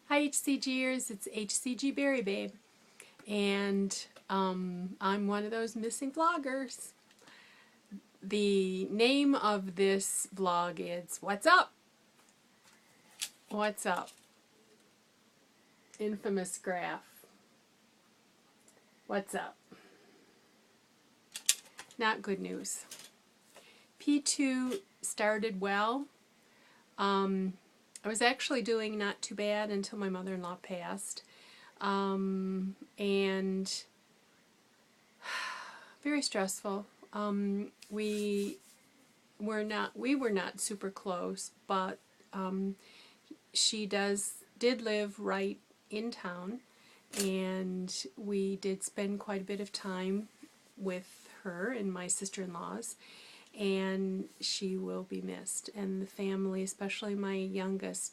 Hi HCGers, it's HCG Berry Babe, and I'm one of those missing vloggers. The name of this vlog is What's Up? What's Up? Infamous graph. What's up? Not good news. P2 started well. I was actually doing not too bad until my mother-in-law passed. And very stressful. We were not super close, but she did live right in town, and we did spend quite a bit of time with her and my sister-in-laws, and she will be missed. And the family, especially my youngest,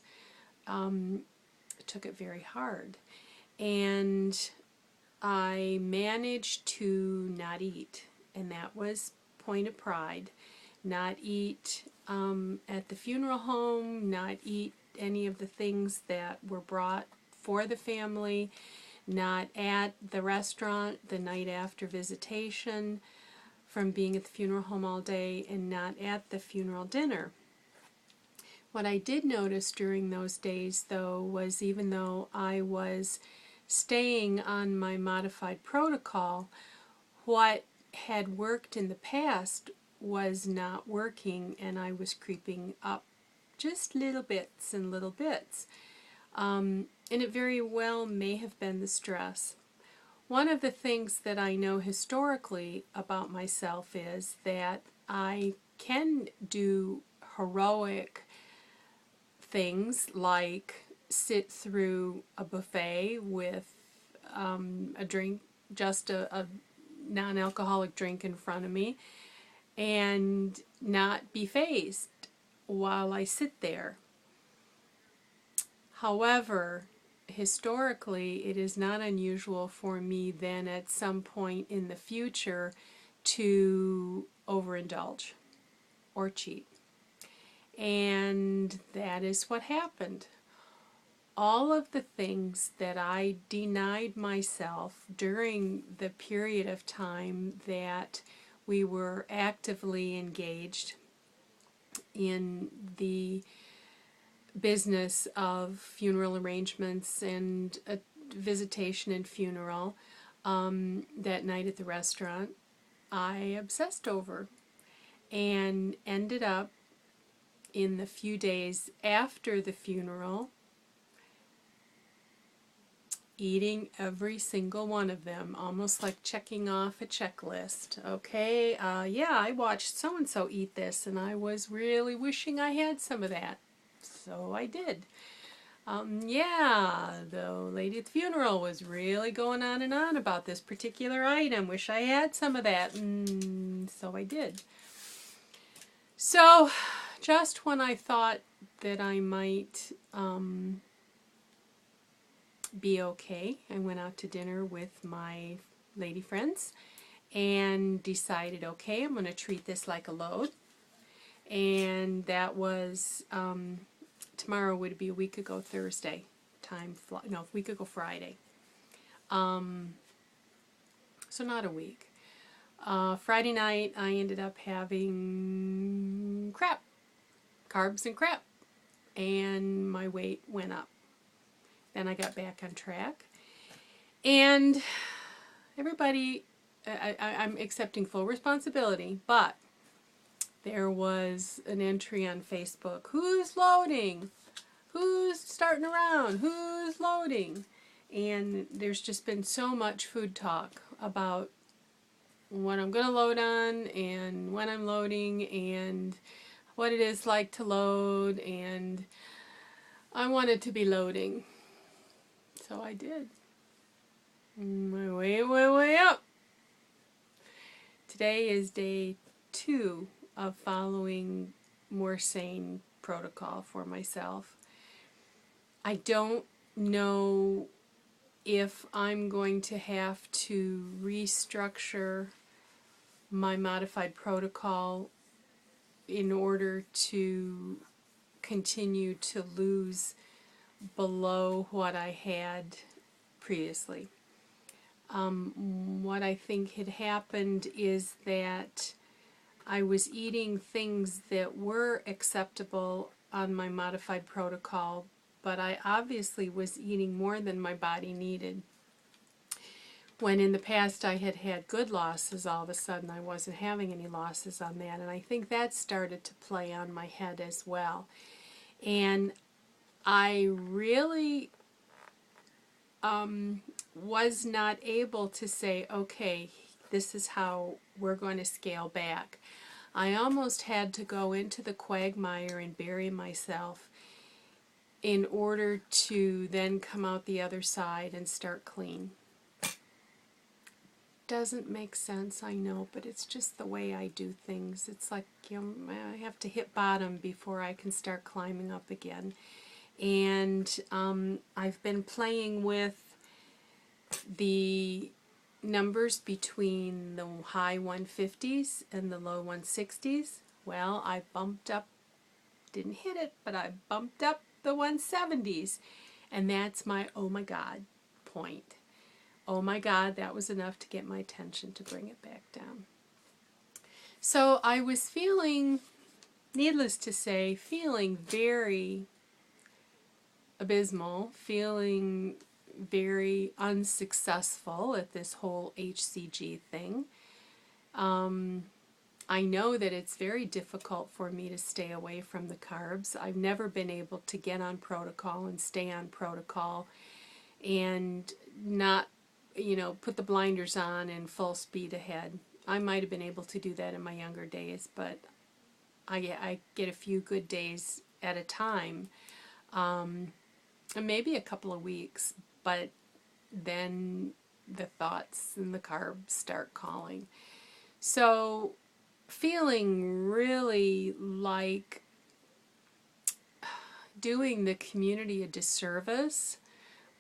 took it very hard. And I managed to not eat, and that was point of pride. Not eat at the funeral home, not eat any of the things that were brought for the family, not at the restaurant the night after visitation from being at the funeral home all day, and not at the funeral dinner. What I did notice during those days, though, was even though I was staying on my modified protocol, what had worked in the past was not working, and I was creeping up just little bits and little bits. And it very well may have been the stress. One of the things that I know historically about myself is that I can do heroic things like sit through a buffet with a drink, just a non-alcoholic drink in front of me, and not be fazed while I sit there. However, historically, it is not unusual for me then at some point in the future to overindulge or cheat. And that is what happened. All of the things that I denied myself during the period of time that we were actively engaged in the business of funeral arrangements and a visitation and funeral, that night at the restaurant, I obsessed over, and ended up in the few days after the funeral eating every single one of them, almost like checking off a checklist. Okay, yeah, I watched so-and-so eat this, and I was really wishing I had some of that. So I did. Yeah, the lady at the funeral was really going on and on about this particular item. Wish I had some of that. So I did. So just when I thought that I might be okay, I went out to dinner with my lady friends and decided, okay, I'm going to treat this like a load. And that was, tomorrow would be a week ago Thursday. A week ago Friday. So not a week. Friday night I ended up having crap. Carbs and crap. And my weight went up. Then I got back on track. And everybody, I'm accepting full responsibility, but there was an entry on Facebook, who's loading? Who's starting around? Who's loading? And there's just been so much food talk about what I'm going to load on and when I'm loading and what it is like to load, and I wanted to be loading. So I did. My way up. Today is day 2 of following more sane protocol for myself. I don't know if I'm going to have to restructure my modified protocol in order to continue to lose below what I had previously. What I think had happened is that I was eating things that were acceptable on my modified protocol, but I obviously was eating more than my body needed. When in the past I had had good losses, all of a sudden I wasn't having any losses on that, and I think that started to play on my head as well. And I really was not able to say, okay, this is how we're going to scale back. I almost had to go into the quagmire and bury myself in order to then come out the other side and start clean. Doesn't make sense, I know, but it's just the way I do things. It's like, you know, I have to hit bottom before I can start climbing up again. And I've been playing with the numbers between the high 150s and the low 160s. Well, I bumped up, didn't hit it, but I bumped up the 170s. And that's my oh my God point. Oh my God, that was enough to get my attention to bring it back down. So I was feeling, needless to say, feeling very abysmal, feeling very unsuccessful at this whole HCG thing. I know that it's very difficult for me to stay away from the carbs. I've never been able to get on protocol and stay on protocol and not, you know, put the blinders on and full speed ahead. I might have been able to do that in my younger days, but I get a few good days at a time, and maybe a couple of weeks, but then the thoughts and the carbs start calling. So feeling really like doing the community a disservice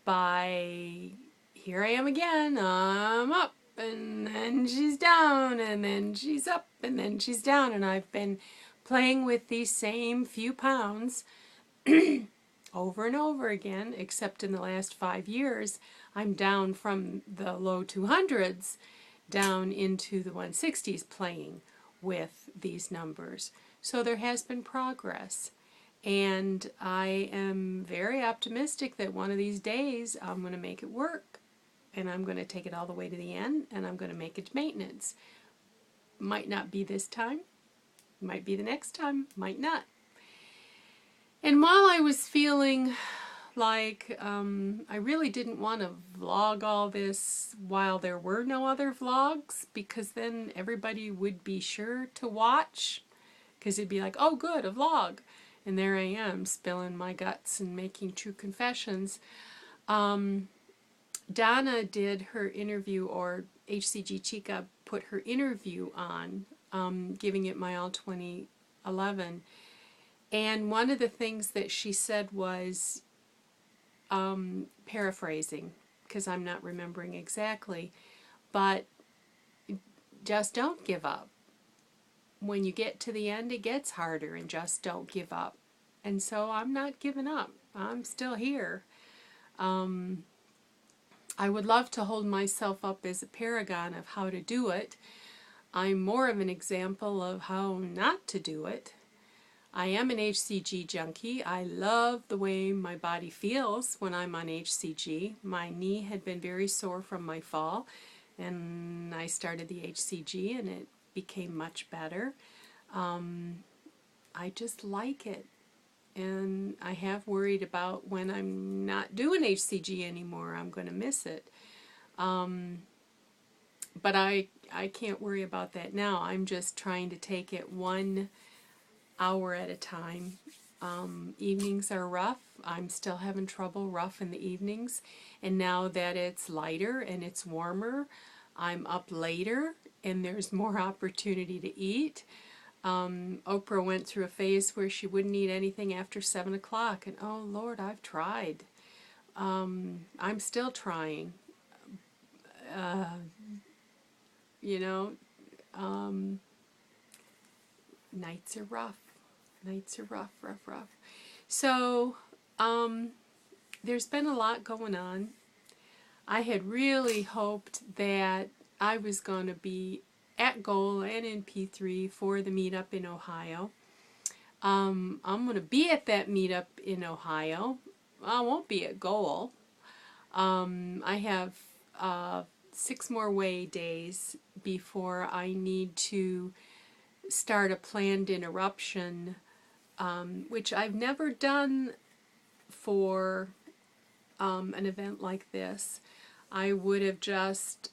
by, here I am again, I'm up, and then she's down, and then she's up, and then she's down, and I've been playing with these same few pounds over and over again, except in the last 5 years, I'm down from the low 200s down into the 160s playing with these numbers. So there has been progress. And I am very optimistic that one of these days I'm going to make it work. And I'm going to take it all the way to the end, and I'm going to make it maintenance. Might not be this time. Might be the next time. Might not. And while I was feeling like I really didn't want to vlog all this while there were no other vlogs, because then everybody would be sure to watch, because it'd be like, oh good, a vlog. And there I am, spilling my guts and making true confessions. Donna did her interview, or HCG Chica put her interview on, giving it my all 2011. And one of the things that she said was, paraphrasing, because I'm not remembering exactly, but just don't give up. When you get to the end, it gets harder, and just don't give up. And so I'm not giving up. I'm still here. I would love to hold myself up as a paragon of how to do it. I'm more of an example of how not to do it. I am an HCG junkie. I love the way my body feels when I'm on HCG. My knee had been very sore from my fall, and I started the HCG, and it became much better. I just like it. And I have worried about when I'm not doing HCG anymore, I'm going to miss it. But I can't worry about that now. I'm just trying to take it 1 hour at a time. Evenings are rough. I'm still having trouble rough in the evenings. And now that it's lighter and it's warmer, I'm up later and there's more opportunity to eat. Oprah went through a phase where she wouldn't eat anything after 7 o'clock, and oh Lord, I've tried. I'm still trying. You know, nights are rough. Nights are rough. So, there's been a lot going on. I had really hoped that I was going to be at goal and in P3 for the meetup in Ohio. I'm going to be at that meetup in Ohio. I won't be at goal. I have 6 more way days before I need to start a planned interruption, which I've never done for an event like this. I would have just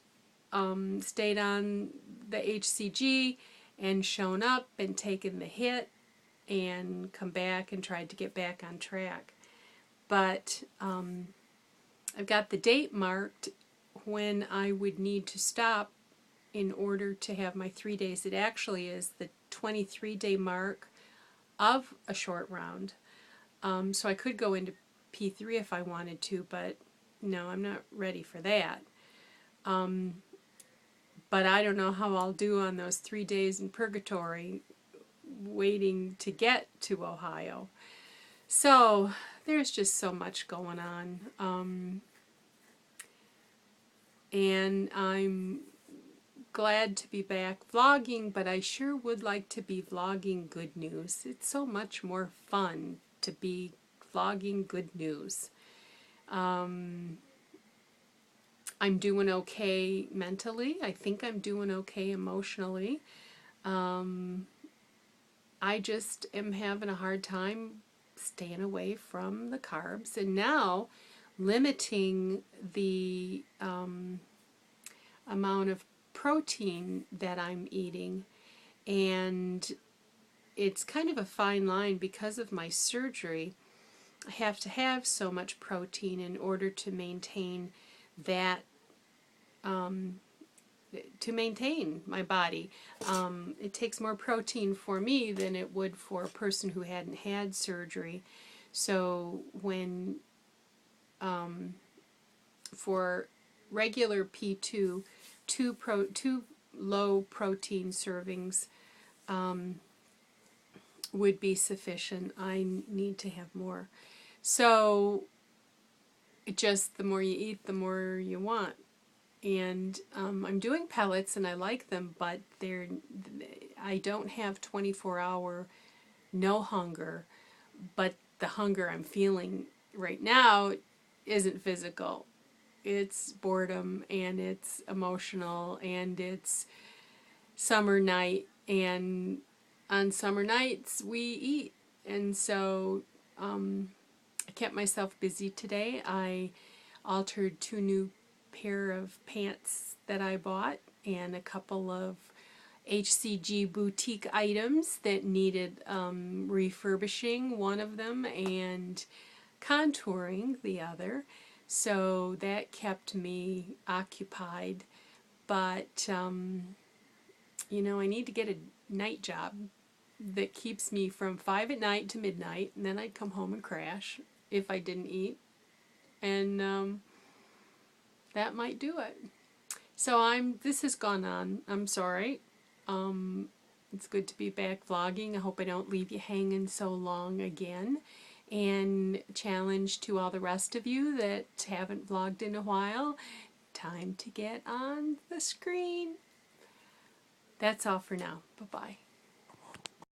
stayed on the HCG and shown up and taken the hit and come back and tried to get back on track. But I've got the date marked when I would need to stop in order to have my 3 days. It actually is the 23-day mark of a short round. So I could go into P3 if I wanted to, but no, I'm not ready for that. But I don't know how I'll do on those 3 days in purgatory waiting to get to Ohio. So there's just so much going on. And I'm glad to be back vlogging, but I sure would like to be vlogging good news. It's so much more fun to be vlogging good news. I'm doing okay mentally. I think I'm doing okay emotionally. I just am having a hard time staying away from the carbs, and now limiting the amount of protein that I'm eating. And it's kind of a fine line because of my surgery. I have to have so much protein in order to maintain that, to maintain my body. It takes more protein for me than it would for a person who hadn't had surgery. So when for regular P2, two low protein servings would be sufficient. I need to have more. So just the more you eat, the more you want. And I'm doing pellets and I like them, but I don't have 24-hour no hunger, but the hunger I'm feeling right now isn't physical. It's boredom and it's emotional and it's summer night, and on summer nights we eat. And so I kept myself busy today. I altered 2 new pair of pants that I bought and a couple of HCG boutique items that needed refurbishing, one of them, and contouring the other. So that kept me occupied. But, you know, I need to get a night job that keeps me from 5 at night to midnight, and then I'd come home and crash if I didn't eat. And that might do it. So this has gone on. I'm sorry. It's good to be back vlogging. I hope I don't leave you hanging so long again. And challenge to all the rest of you that haven't vlogged in a while, time to get on the screen. That's all for now. Bye-bye.